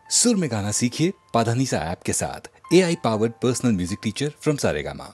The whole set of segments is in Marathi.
सुर में गाना सीखिए पाधानीसा ऐप के साथ। AI powered personal music teacher from Saregama.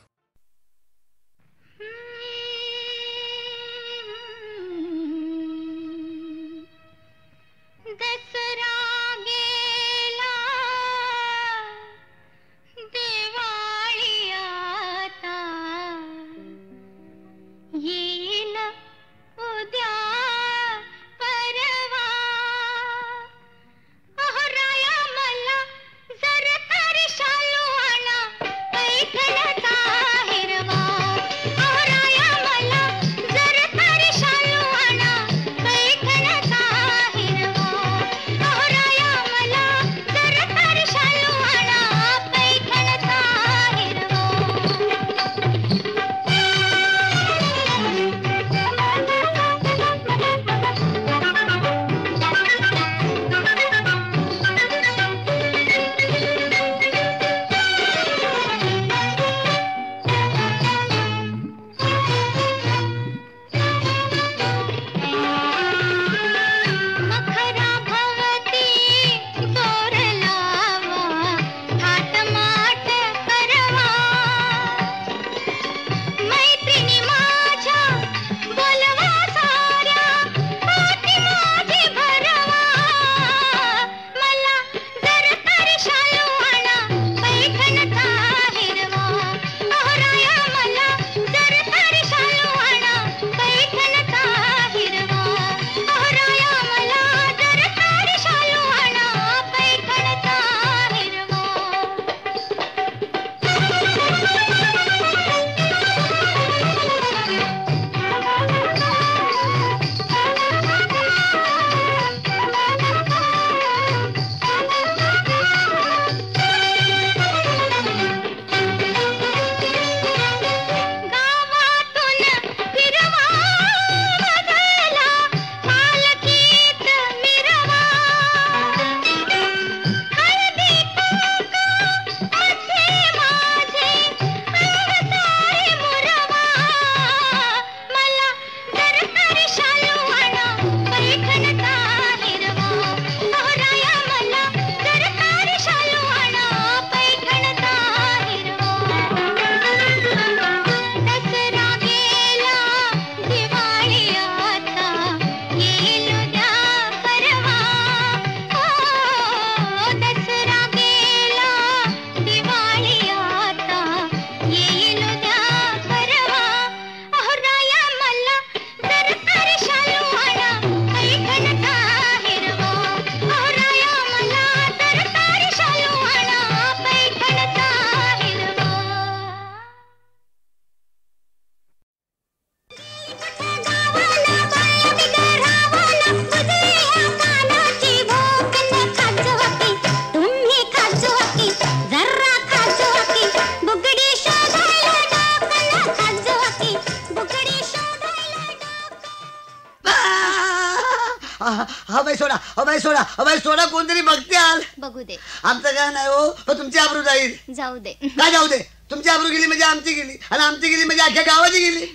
सोडा कोणतरी बघते आल बघू दे. आमचं काय नाही हो, पण तुमची आबरू जाईल. जाऊ दे. काय जाऊ दे? तुमची आबरू गेली म्हणजे आमची गेली, आणि आमची गेली म्हणजे अख्ख्या गावाची गेली.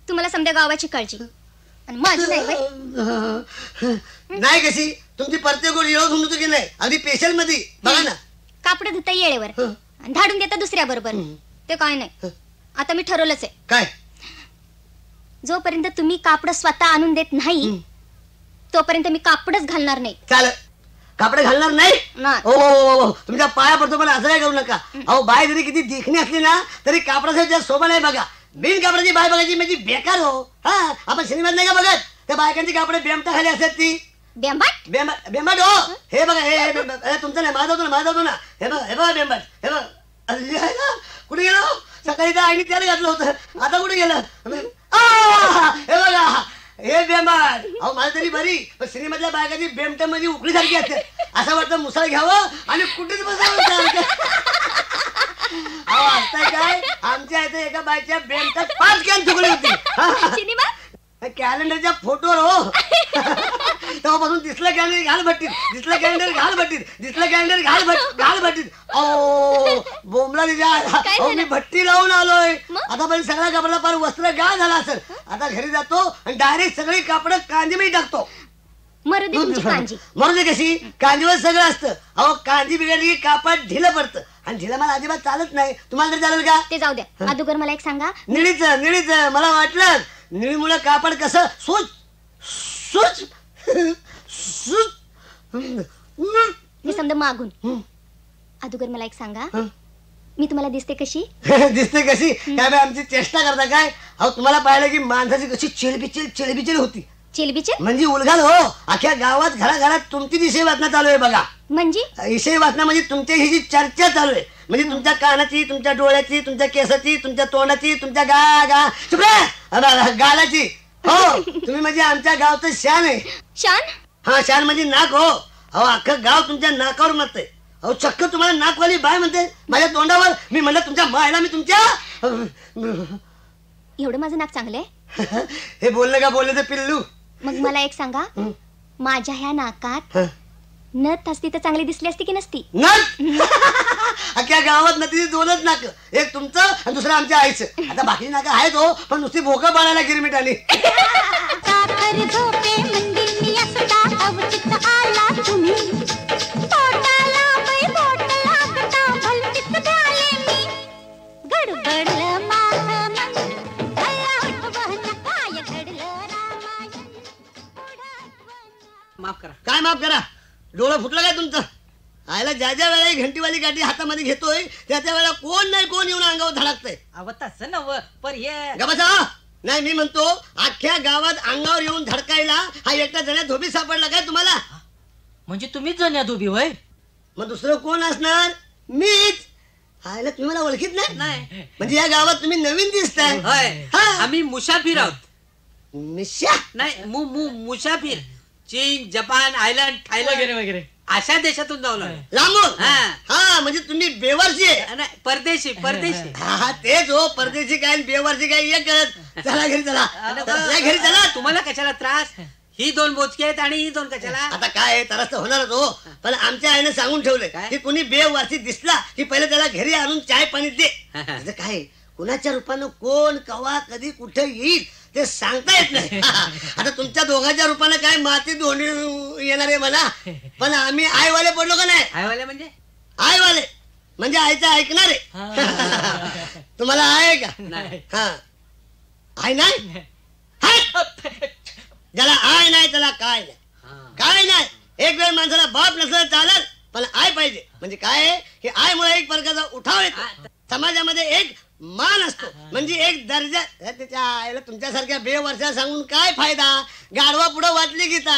तुम्हाला समजा गावाची काळजी आणि माझी नाही बाई. नाही कशी तुमची प्रत्येक गोष्ट येऊ धुंडतो की नाही, अगदी पेशल मध्ये बघा ना. कापड धुता येळेवर आणि धाडून देता दुसऱ्या बरोबर, ते काय नाही. आता मी ठरवलंच आहे, काय जोपर्यंत तुम्ही कापड स्वतः आणून देत नाही तोपर्यंत मी कापडच घालणार नाही. चाल कापडे घालणार नाही. हो तुमच्या पाया पडतो, पण असं काय करू नका. अहो बाय जरी किती देखणी असली ना तरी कापडाच्या शोभा नाही बघा. बिन कापडाची बाय बघायची म्हणजे बेकार हो. हा आपण सिनेमात नाही का बघत त्या बायकांची कापडे बेमटा खाली असतात ती बेंबाट बेंबाट हो. हे बघा हे तुमचं नाही, माझा होतो ना, माझा होतो ना. हे बघा बेंबाट. हे बघ कुठे गेलो? सकाळी तर आईने त्याला घातलं होतं, आता कुठे गेलं? हे बघा हे बेंबाट. अहो माझं तरी बरी, पण सिनेमातल्या बायकाची बेमट मध्ये उकळी सारखी असते. असं वाटतं मुसळ घ्यावं आणि कुठेच बसावं. अहो असतं काय, आमच्या इथे एका बायच्या बेमटात 5 कॅन चुकली होती. कॅलेंडरच्या फोटोवर हो. तेव्हापासून दिसलं कॅलेंडर घाल भट्टीत, दिसलं कॅलेंडर घाल भट्टीत, दिसलं कॅलेंडर घाल भट्टीत. अहो बोंबला तिच्या मी भट्टी लावून आलोय. आता पण सगळ्या कपडा पार वस्त्र गाळ झाला असेल. आता घरी जातो आणि डायरेक्ट सगळी कापड कांदे टाकतो. मरू दे तुमची कांजी. मरू दे कशी, कांजीवर सगळं असतं. अहो कांजी बिघडली की कापड ढिलं पडतं आणि ढिलं मला अजिबात चालत नाही. तुम्हाला तरी चालेल का? ते जाऊ द्या. अगोदर मला एक सांगा. निळीच मला वाटलं निळीमुळे कापड कसं सूच सूच सूच. हे समजा मागून. अगोदर मला एक सांगा, मी तुम्हाला दिसते कशी? दिसते कशी काय बाई, आमची चेष्टा करता काय? अहो तुम्हाला पाहिलं की माणसाची कशी चिलबिचिल होती. चिलबिचिल म्हणजे उलघाल हो. अख्ख्या गावात घराघरात तुमची विषयी वाचना चालू आहे बघा. म्हणजे विषयी वाचना म्हणजे तुमच्या ही जी चर्चा चालू आहे, म्हणजे तुमच्या कानाची, तुमच्या डोळ्याची, तुमच्या केसाची, तुमच्या तोंडाची, तुमच्या गालाची. हो तुम्ही म्हणजे आमच्या गावचं शान आहे. शान? हा शान म्हणजे नाक हो. अहो अख्खं गाव तुमच्या नाकावर म्हणतंय. अहो चक्क तुम्हाला नाकवाली बाय म्हणते माझ्या तोंडावर. मी म्हणलं तुमच्या मायला मी तुमच्या. एवढं माझं नाक चांगलंय? हे बोललं का बोललं तर पिल्लू. मग मला एक सांगा, माझ्या ह्या नाकात नथ असती तर चांगली दिसली असती की नसती? नथ? अख्ख्या गावात नथीची दोनच नाक, एक तुमचं आणि दुसरं आमच्या आईचं. आता बाकी नाकं आहेत हो, पण नुसती भोकं बाळायला गिरमिट आली. माफ करा. काय माफ करा? डोळं फुटलं काय तुमचं? आयला ज्या ज्या वेळेला घंटीवाली गाठी हातामध्ये घेतोय त्या त्या वेळेला कोण नाही कोण येऊन अंगावर धडकतंय. अव तसं नव पर हे गबसा. नाही मी म्हणतो अख्ख्या गावात अंगावर येऊन धडकायला हा एकटा जण्या धोबी सापडला काय तुम्हाला? म्हणजे तुम्हीच जण्या धोबी होय? मग दुसरं कोण असणार? मीच. आयला तुम्ही मला ओळखीत नाही? नाही. म्हणजे या गावात तुम्ही नवीन दिसताय. होय. आम्ही मुसाफिर आहोत. मिश्या? नाही मुसाफिर. चीन, जपान, आयर्लंड, थायलंड वगैरे अशा देशातून जाऊ लागलो. लांबून? हा म्हणजे तुम्ही बेवारशी आहे. नाही परदेशी. हा तेच हो, परदेशी काय बेवारशी काय एकच. चला घरी चला. घरी चला. तुम्हाला कशाला त्रास? ही दोन मोजकी आहेत आणि ही दोन कशाला? आता काय त्रास तर होणारच हो, पण आमच्या आईने सांगून ठेवलंय की कुणी बेवारशी दिसला की पहिले त्याला घरी आणून चाय पाणी दे. त्याचं काय कुणाच्या रूपानं कोण कवा कधी कुठे येईल ते सांगता येत नाही. आता तुमच्या दोघांच्या रूपानं काय माती धोंडी येणार आहे मला, पण आम्ही आईवाले पडलो का नाही? आयवाले म्हणजे? आईवाले म्हणजे आईचं ऐकणार आहे. तुम्हाला आहे का? हा आई नाही. ज्याला आय नाही त्याला काय नाही. काय नाही. एक वेळ माणसाला बाप नसलं चालत, पण आय पाहिजे. म्हणजे काय की आईमुळे एक प्रकारचा उठाव येतो समाजामध्ये, एक मान असतो, म्हणजे एक दर्जा. त्याच्या आईला तुमच्यासारख्या बेवर्षा सांगून काय फायदा? गाढवा पुढे वाटली गीता.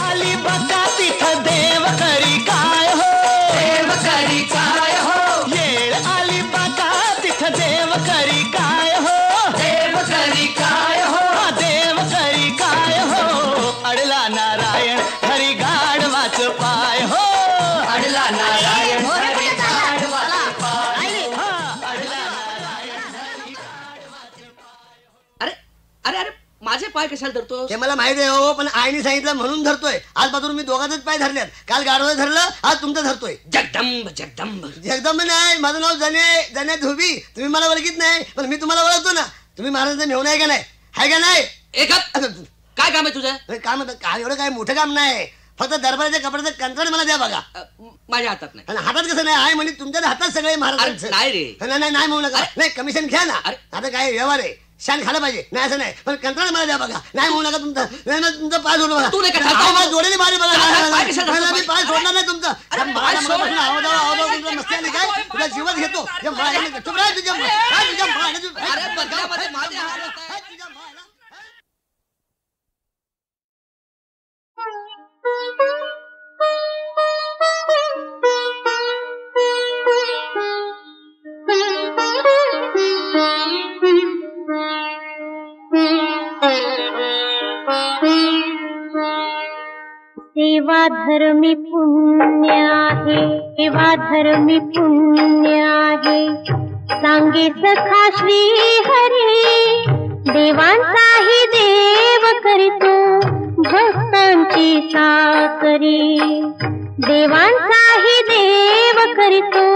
आली बघा तिथं देव करी काय हो, देव करी काय हो. येळ आली बघा तिथं देव करी काय हो, देव करी काय हो, देव करी काय हो. अडला नारायण हरी गाढवाच पाय हो, अडला नारायण हरी गाढवाच पाय. अरे माझे पाय कशाला धरतो? ते मला माहिती आहे हो, पण आईने सांगितलं म्हणून धरतोय. आजपासून मी दोघांचेच पाय धरलेत. काल गाढवा धरलं, आज तुमचं धरतोय. जगदंब. जगदंब नाही, माझं नाव जण्या धोबी. तुम्ही मला ओळखीत नाही, पण मी तुम्हाला ओळखतो ना. तुम्ही महाराजांचं मेहून आहे का नाही? आहे का नाही? काय काम आहे तुझं? काम काय एवढं काय मोठं काम नाही, फक्त दरबाराच्या कपड्याचं कंत्राट मला द्या बघा. माझ्या हातात नाही. आणि हातात कसं नाही आहे म्हणजे तुमच्या हातात सगळे महाराजांचं. नाही रे. नाही म्हणू नका. नाही कमिशन घ्या ना. आता काय व्यवहार आहे, शान खायला पाहिजे. नाही असं नाही, पण कंत्राट मला द्या बघा. नाही म्हणू नका. तुमचं पाय सोडलं बघा. जोडले मारे बघा. मी पाय सोडणार नाही तुमचं. मस्ती आली काय? तुला जीवच घेतो. सेवा धर्मी पुण्य आहे, सेवा धर्मी पुण्य आहे. सांगे सखा श्री हरी, देवांचाही देव करीतो भक्तांची साकरी. देवांचाही देव करीतो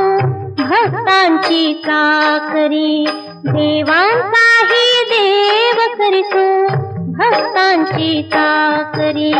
भक्तांची साकरी. देवांचाही देव करीतो भक्तांची चाकरी.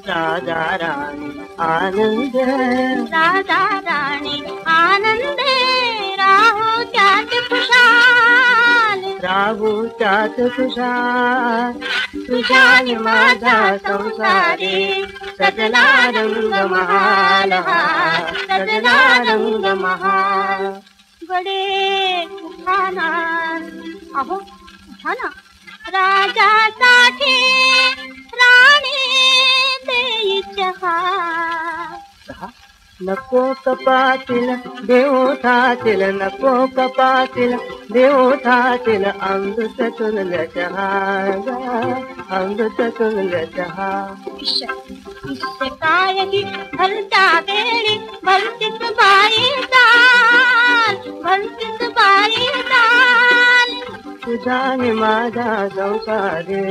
राधा राणी आनंद राधा राणी आनंदे राहो त्यात खुशाल राहू त्यात तुझ्याने माझा संसारे सजला रंग महाल हा, सजला रंग महाल. गडे उठाना, अहो उठाना, राजासाठी राणी देई चहा. नको कपातील देवठातील, नको कपातील देवठातील, अमृत तुल्य चहा, अमृत तुल्य चहा. कायही भलत्या वेळी भलतीच बाई चाल, भलतीच बाई चाल. तुझ्याने माझा संसारे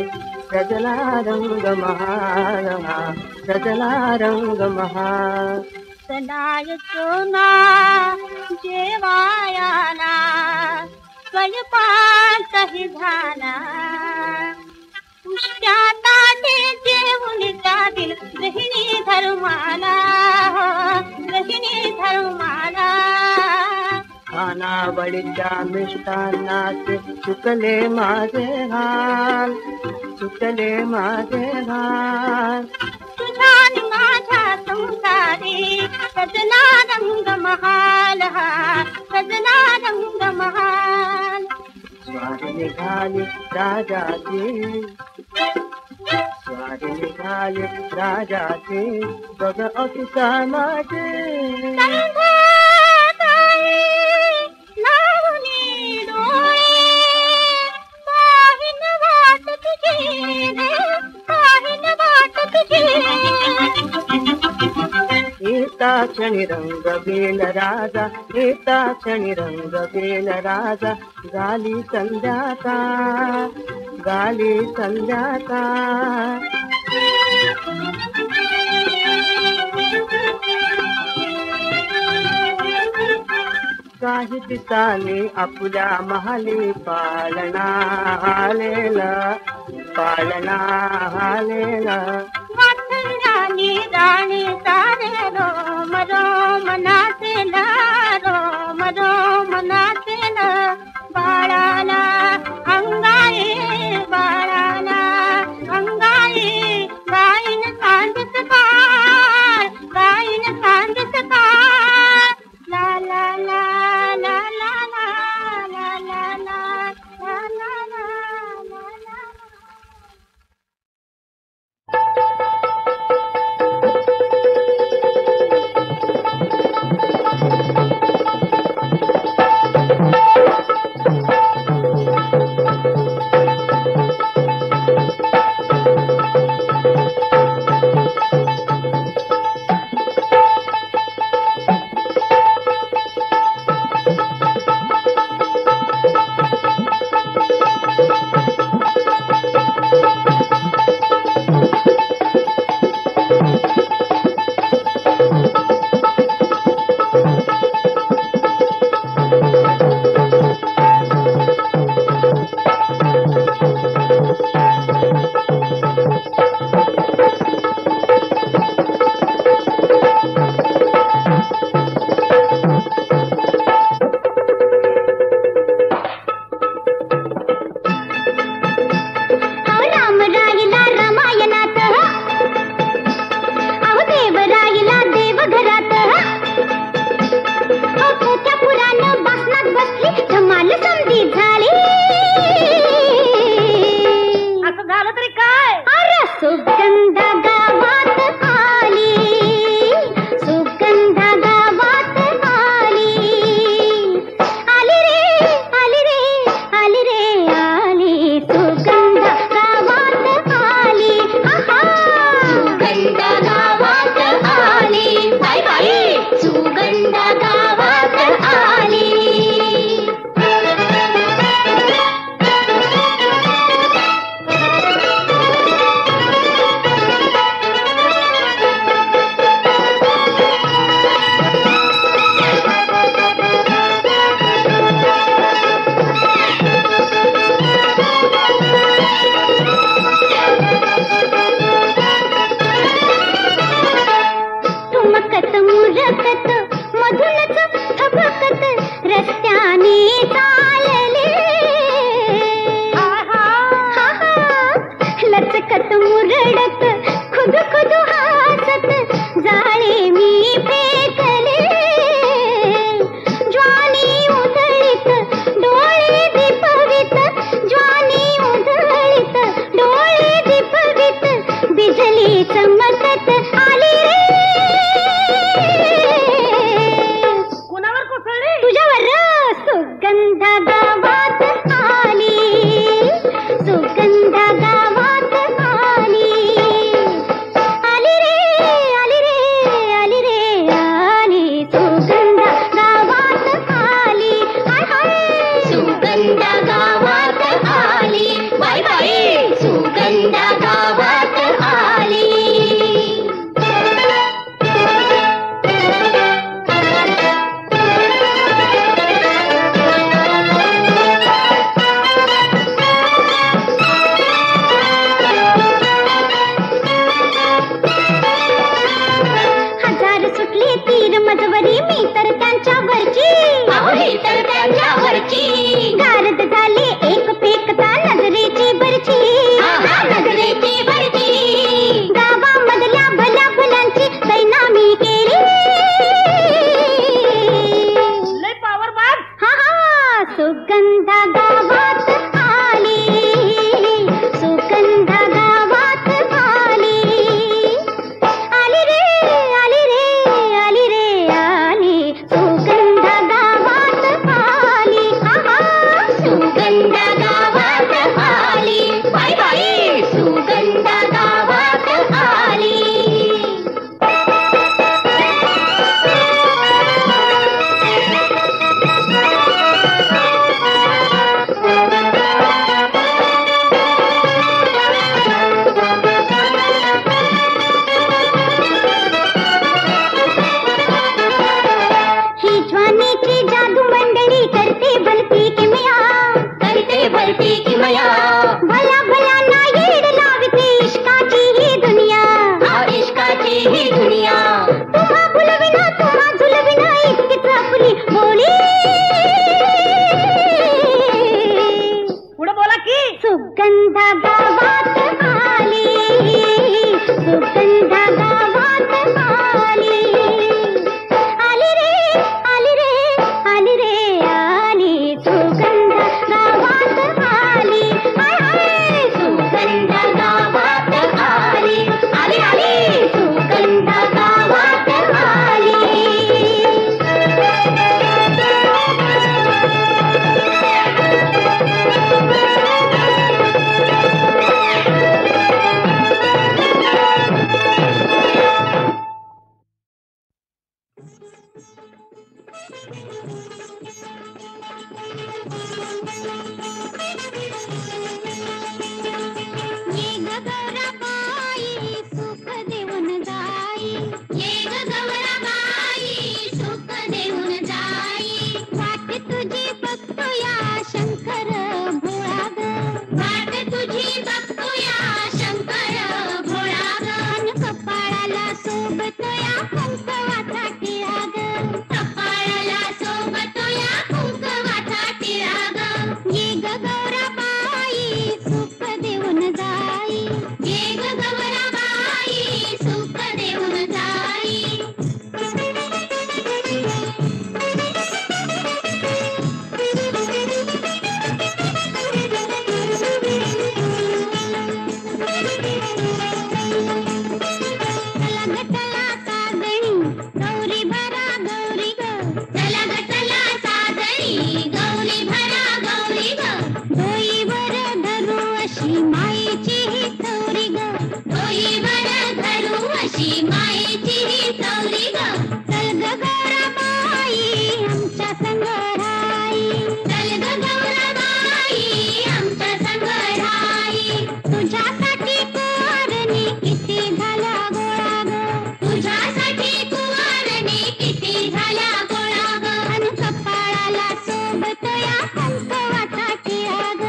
सजला रंग महाल हा, सजला रंग महाल. चलायचो ना जेवायाला, स्वयंपाकही झाला. उष्ट्या ताटे जेवून जातील गृहिणी धर्माला, हो गृहिणी धर्माला. खानावळीच्या मिष्टान्नाचे चुकले माझे हाल, चुकले माझे हाल. तुझ्याने माझ्या संसारी सजना रंग महाल हा, सजना रंग महाल. स्वारी निघाली राजाची, स्वारी निघाली राजाची, बघ अतिसा माझे. लावणी डोळे पाहिन वाट तुझी, पाहिन वाट तुझी. एका क्षणी रंग बेल राजा, एका क्षणी रंग बेल राजा, गाली संध्याकाळ, गाली संध्याकाळ. काही दिसाने आपल्या महाली पालना आलेला, पालना आलेला. वासंगानी राणी सारे रोम रोम नाचेल, रोम रोम नाचेल. बाळाला अंगाई, बाळाला अंगाई, गाईन सांगत काळ, गाईन सांगत काळ. ला ला ला ला ला ला ला ला ला ला ला ला ला. चमकत आली रे. कुणावर कोसळली? तुझ्यावर सुगंध गावात आली, सुगंध गावात आली. आली रे आली रे आली रे आली, सुगंध गावात आली. हाय हाय सुगंध गावात आली, बाय बाय सुगंध गावात आली. हजार सुटली तीर मजवरी, मी तर त्यांच्या वरची, मी तर त्यांच्या वरची. गारद झाली एक फेकता नजरेची बरची, नजरेची बरची. गावामधल्या भल्या फुलांची दैना मी केली. लय पॉवर बाग. हा हा सुगंध गावात आली, सुगंध गावात आली. आली रे आली रे आली रे आली, सुगंध गावात आली. हा हा सुगंध गावात आली, बाय बाय सुगंध गावात आली. ही ज्वानीची जादू मंडळी करते भलती किमया, करते भलती किमया. भला भला ना येड लावते इश्काची ही दुनिया, इश्काची ही दुनिया. तुम्हा भुलविना तुम्हा झुलविना इतकीच आपली बोली. पुढे बोला की. सुगंध गावात आली, सुगंध गावात आली. आली रे आली रे आली रे आली, सुगंध गावात आली. हाय हाय सुगंध गावात आली, आली आली सुगंध गावात आली. ये गौराबाई सुख देऊन जाई, ये गौराबाई सुख देऊन जाई. वाट तुझी बघतोया शंकर भोळा ग, वाट तुझी बघतोया शंकर भोळा ग. अन कपाळाला सोबतोया कुंकवाचा टिळा ग, कपाळाला सोबतोया कुंकवाचा टिळा ग. ये गौराबाई सुख देऊन जाई, ये गौराबाई सुख देऊन जाई. चला गटला साजणी गौरी भरा गौरी ग, चला गटला साजणी गौरी भरा गौरी ग. डोईवर धरू अशी मायेची ही चौरी ग, डोईवर धरू अशी मायेची ही चौरी ग. चल ग गौराबाई आमच्या संग राई, चल ग गौराबाई आमच्या संग राई. तुझ्यासाठी कुवारणी किती झाला गोळा ग, तुझ्यासाठी कुवारणी किती झाला गोळा ग. अन कपाळाला सोबतोया कुंकवाचा टिळा ग,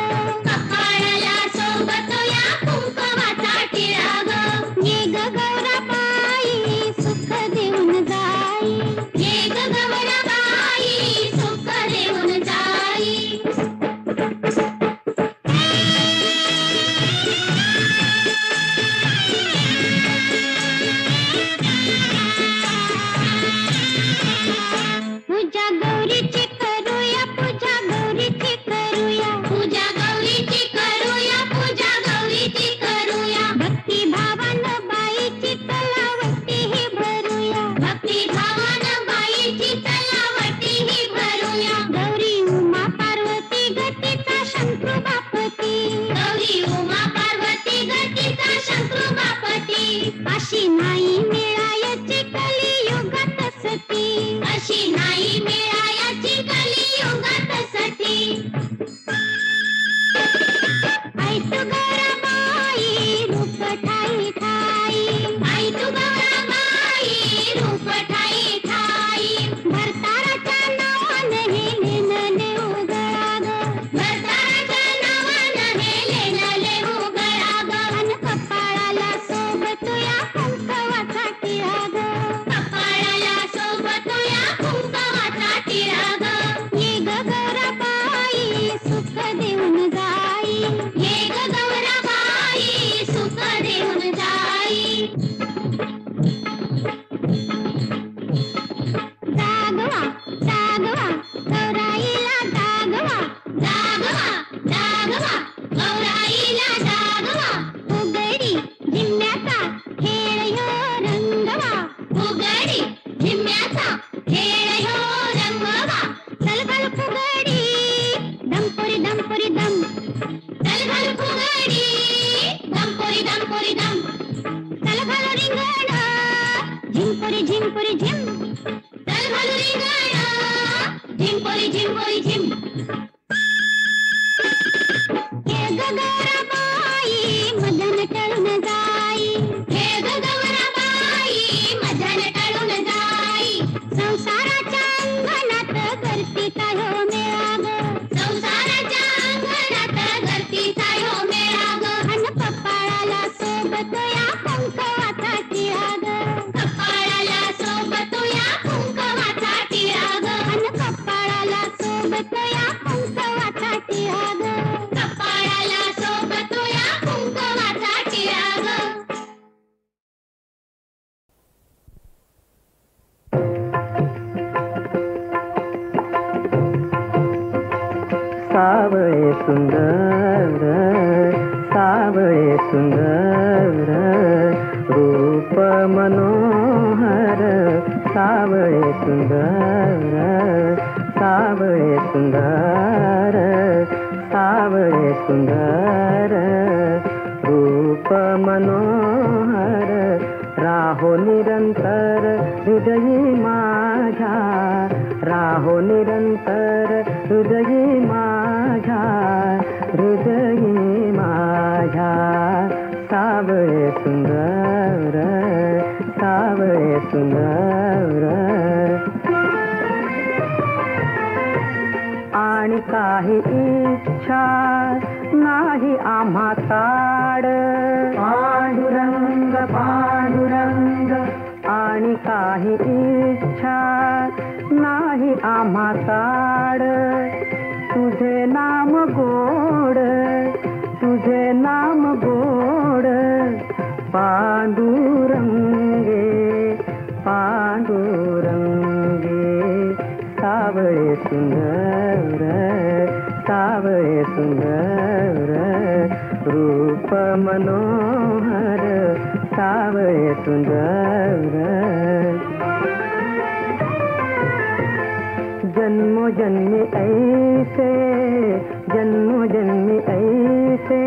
कपाळाला सोबतोया कुंकवाचा टिळा ग. ये ग गौराबाई अशी नाही मिळायची कलियुगात सती, अशी नाही मिळायची कलियुगात सती. आई तू गौराबाई रूप ठाई ठाई, आई तू गौराबाई रूप ठाई ठाई. भरताराच्या नावानं हे लेणले उगळा ग, भरताराच्या नावानं हे लेणले उगळा ग. अन कपाळाला सोबत या कुंकवाचा टिळा ग, कपाळाला सोबत या कुंकवाचा टिळा ग. ये ग गौराबाई सुख देऊन जाई, ये ग गौराबाई सुख देऊन जाई. जागवा जागवा गौराईला जागवा, जागवा जागवा गौराईला जागवा. उघडी झिम्म्याचा खेळ ह्यो रंगवा, उघडी झिम्म्याचा खेळ ह्यो रंगवा. चल घाल फुगडी दमपुरी दमपुरी दम, चल घाल फुगडी दमपुरी दमपुरी दम. चल घाल रिंगण झिंपुरी झिंपुरी झिम, चल घाल रिंगण झिंपुरी झिंपुरी झिम. हे ग गौराबाई मदन टळून जाई, हे ग गौराबाई मदन टळून जाई. संसाराच्या अंगणात गर्दीचा ह्यो मेळा ग, संसाराच्या अंगणात गर्दीचा ह्यो मेळा ग. अन कपाळाला सोबत या कुंकवाचा टिळा ग, कपाळाला सोबत या कुंकवाचा टिळा ग. अन कपाळाला सोबत या कुंकवाचा टिळा ग, कपाळाला सोबत या कुंकवाचा टिळा ग. सावळे सुंदर सावळे सुंदर रूप मनोहर सावळे सुंदर सावळे सुंदर सावळे सुंदर रूप मनोहर राहो निरंतर हृदयी माझ्या राहो निरंतर हृदयी माझ्या हृदयी माझ्या सावळे सुंदर सावळे सुंदर आणि काही इच्छा नाही आम्हा ताड पांडुरंग पांडुरंग आणि काही इच्छा नाही आम्हा ताड तुझे नाम गोड तुझे नाम गोड पांडुरंगे पांडुरंगे सावळे सुंदर सावळे सुंदर रूप मनोहर सावळे सुंदर जन्मो जन्मी ऐसे जन्मो जन्मी ऐसे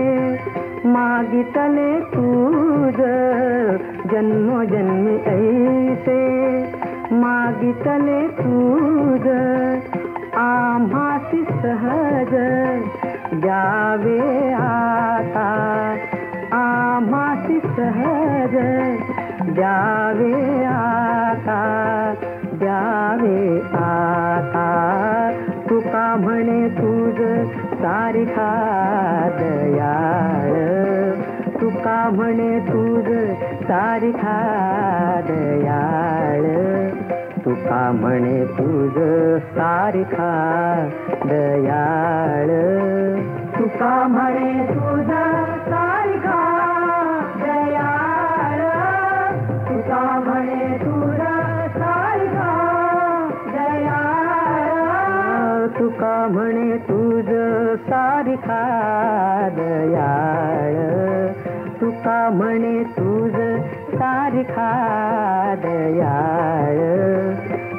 मागितले तुझ जन्मो जन्मी ऐसे मागितले तुझ आम्हासी सहज द्यावे आता आम्हासी सहज द्यावे आता द्यावे आता तुका म्हणे तुझ सारिखा दयाळ तुका म्हणे तुझ सारिखा दयाळ तुका म्हणे तुझ सारिखा दयाळ तुका म्हणे तुझ सारिखा दयाळ तुका म्हणे तुझ सारिखा दयाळ तुका म्हणे तुझ सारिखा दयाळ तुका म्हणे तुझ सारिखा दयाळ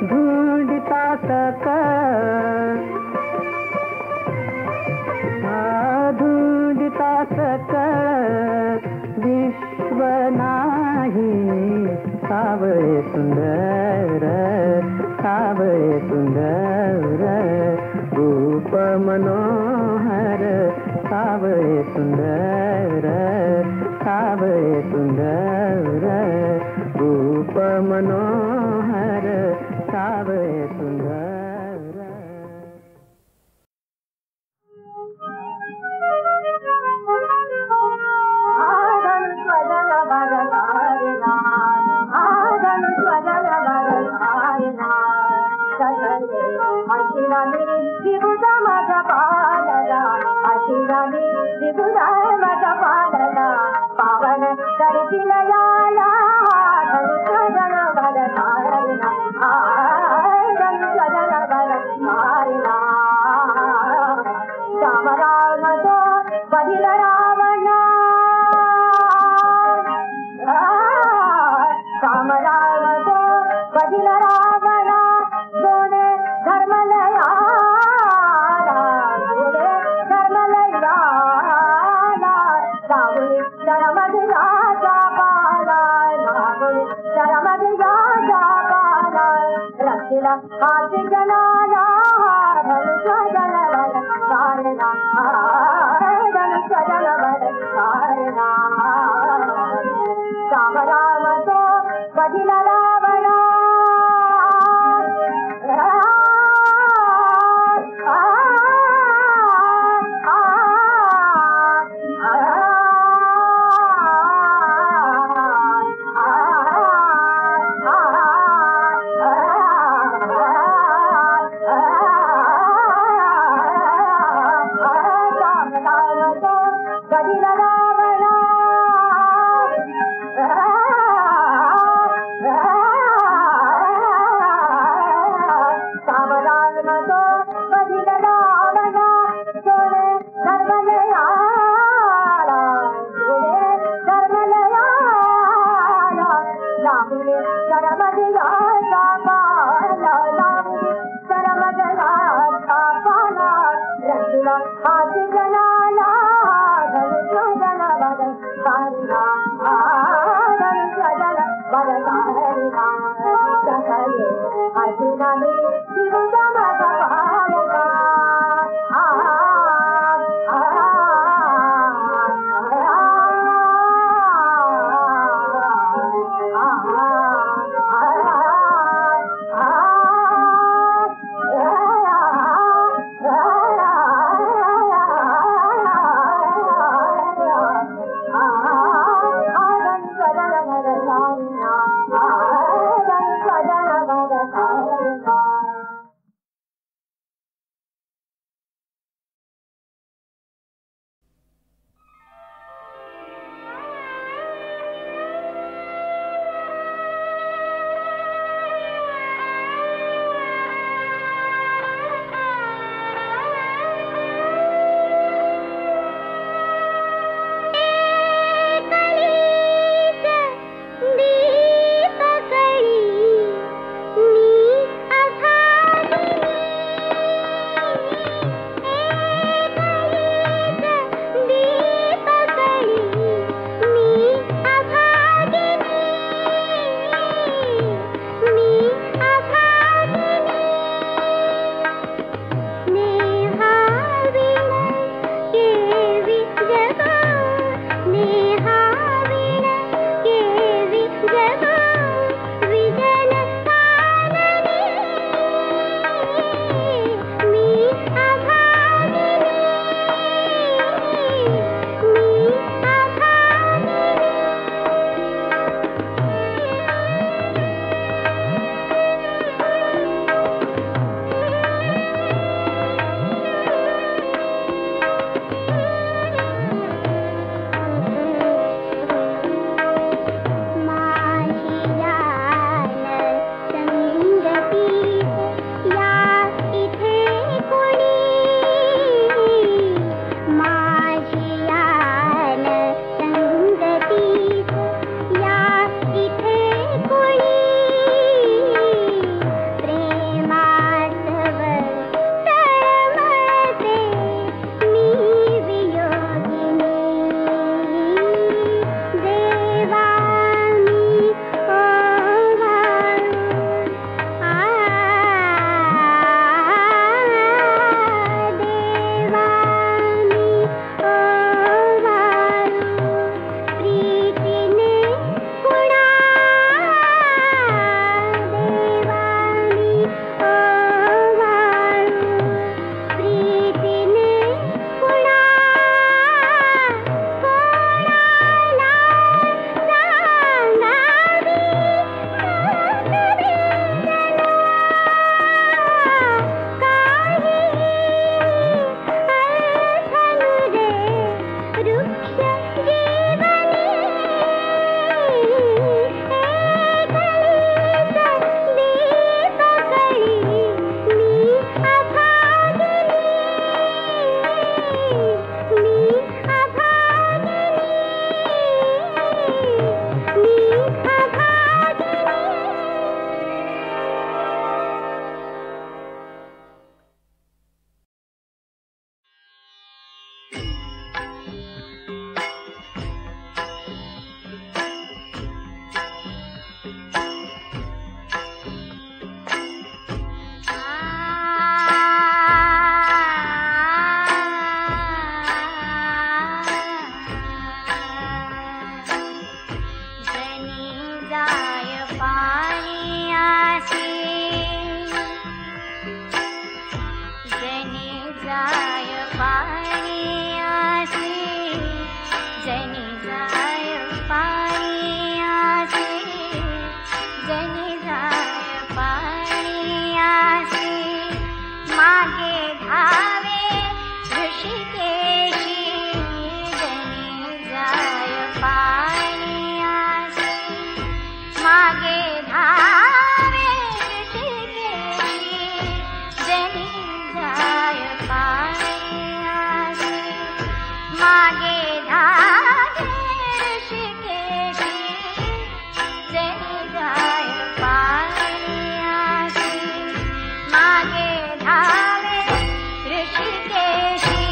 धुंडिता सकळ धुंडिता सकळ विश्व नाही सावळे सुंदर सावळे सुंदर रूप मनोहर सावळे सुंदर सावळे सुंदर रूप मनोहर सावळे सुंदर. पावन करतील याला राम तो बधिर रावण राम राम तो बधिर रावण दोने धर्मलया धर्मलया राहुल धर्मद राजा पाला राहुल धर्मद राजा पाला रक्षिल हाथ जनाला धनुष जनवल कारना धनुष जनवल कारना राम राम तो बधिल रावण दीपक पाणियासी जनी जाय पाणियासी जनी जाय पाणियासी जनी जाय पाणियासी मागे धावे ऋषिकेशी जनी जाय पाणियासी मागे धावे ऋषिकेशी जनी जाय पाणियासी मागे धावे ऋषिकेशी जनी जाय पाणियासी मागे धावे ऋषिकेशी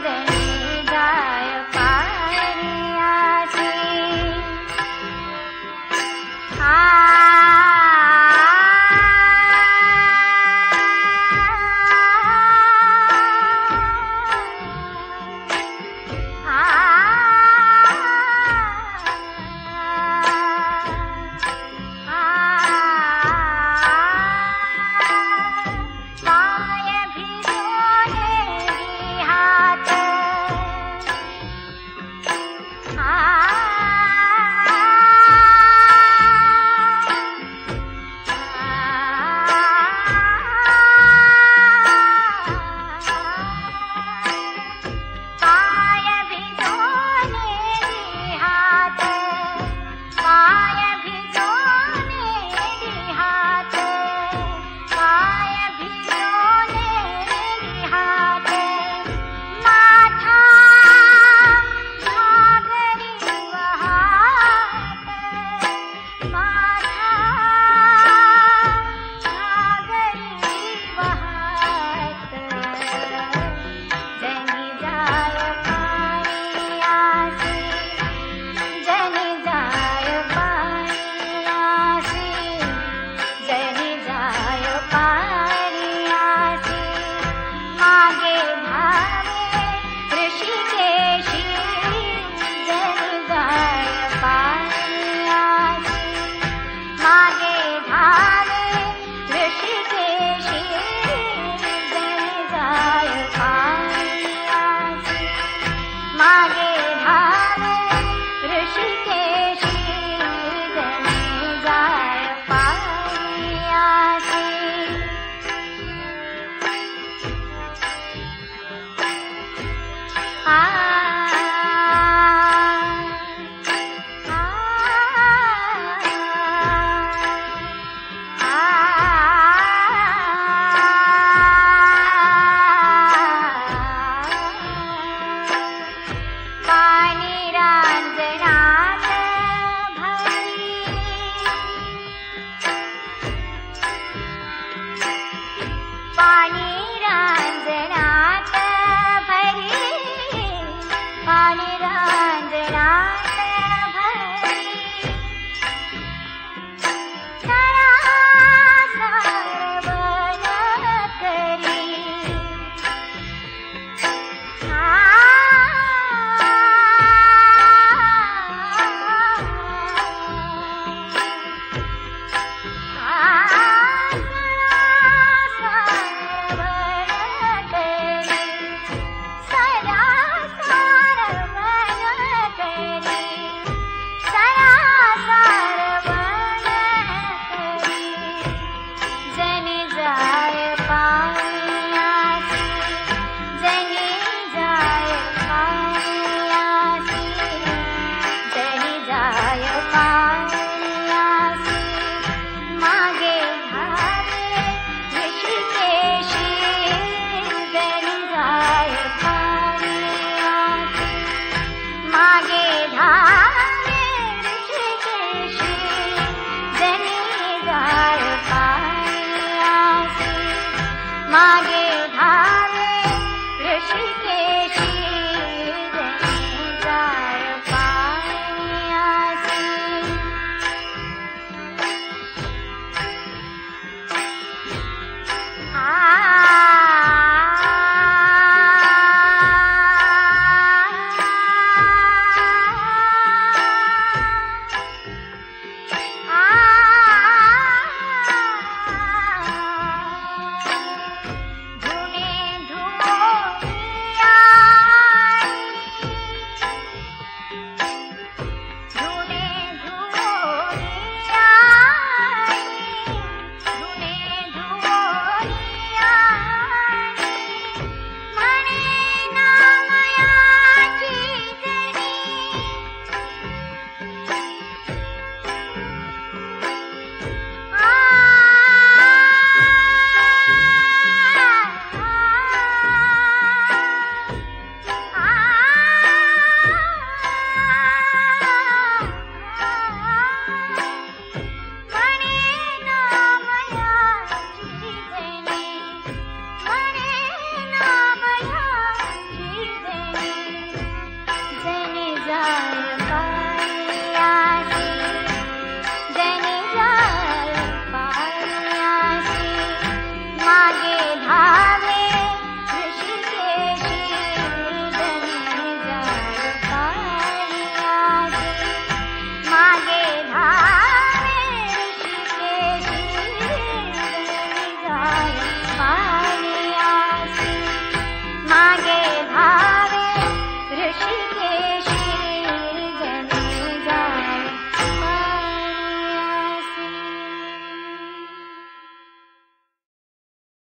जनी जाय पाणियासी